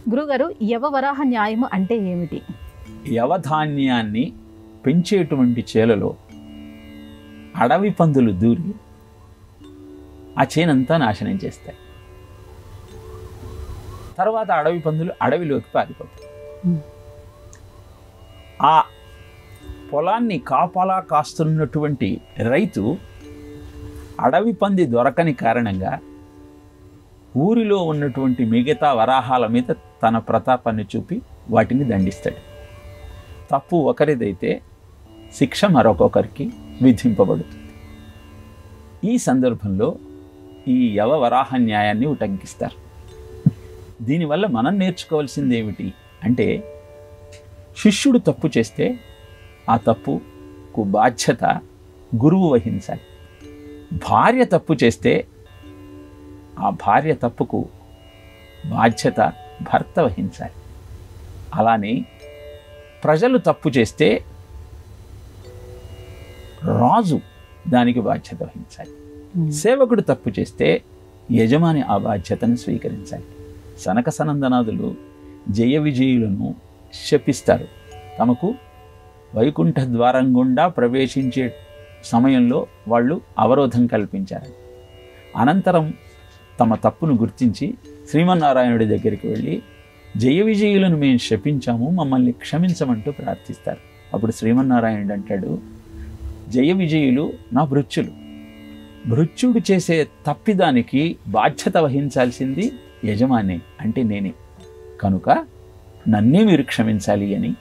గురుగారు, యవవరాహ న్యాయము అంటే ఏమిటి? యవధాన్యాన్ని పెంచేటువంటి చేలలో అడవి పందులు దూరి ఆ చేనంతా నాశనం చేస్తాయి. తర్వాత అడవి పందులు అడవిలోకి పారిపోతాయి. ఆ పొలాన్ని కాపలా కాస్తున్నటువంటి రైతు అడవి పంది దొరకని కారణంగా ఊరిలో ఉన్నటువంటి మిగతా వరాహాల మీద తన ప్రతాపాన్ని చూపి వాటిని దండిస్తాడు. తప్పు ఒకరిదైతే శిక్ష మరొకరికి విధింపబడుతుంది. ఈ సందర్భంలో ఈ యవవరాహ న్యాయాన్ని ఉటంకిస్తారు. దీనివల్ల మనం నేర్చుకోవాల్సింది ఏమిటి అంటే, శిష్యుడు తప్పు చేస్తే ఆ తప్పుకు బాధ్యత గురువు వహించాలి. భార్య తప్పు చేస్తే ఆ భార్య తప్పుకు బాధ్యత భర్త వహించాలి. అలానే ప్రజలు తప్పు చేస్తే రాజు దానికి బాధ్యత వహించాలి. సేవకుడు తప్పు చేస్తే యజమాని ఆ బాధ్యతను స్వీకరించాలి. సనక సనందనాదులు జయ విజయులను శపిస్తారు. తమకు వైకుంఠ ద్వారం గుండా ప్రవేశించే సమయంలో వాళ్ళు అవరోధం కల్పించారు. అనంతరం తమ తప్పును గుర్తించి శ్రీమన్నారాయణుడి దగ్గరికి వెళ్ళి, జయ విజయులను మేము శపించాము, మమ్మల్ని క్షమించమంటూ ప్రార్థిస్తారు. అప్పుడు శ్రీమన్నారాయణుడు అంటాడు, జయ విజయులు నా భృత్యులు, భృత్యుడు చేసే తప్పిదానికి బాధ్యత వహించాల్సింది యజమాని అంటే నేనే, కనుక నన్నే మీరు క్షమించాలి అని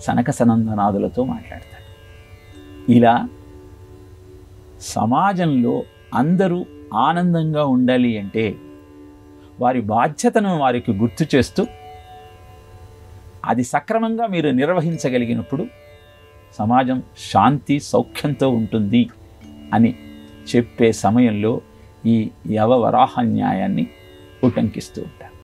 సనక సనందనాదులతో మాట్లాడతాడు. ఇలా సమాజంలో అందరూ ఆనందంగా ఉండాలి అంటే వారి బాధ్యతను వారికి గుర్తు చేస్తూ అది సక్రమంగా మీరు నిర్వహించగలిగినప్పుడు సమాజం శాంతి సౌఖ్యంతో ఉంటుంది అని చెప్పే సమయంలో ఈ యవవరాహ న్యాయాన్ని ఉటంకిస్తూ ఉంటారు.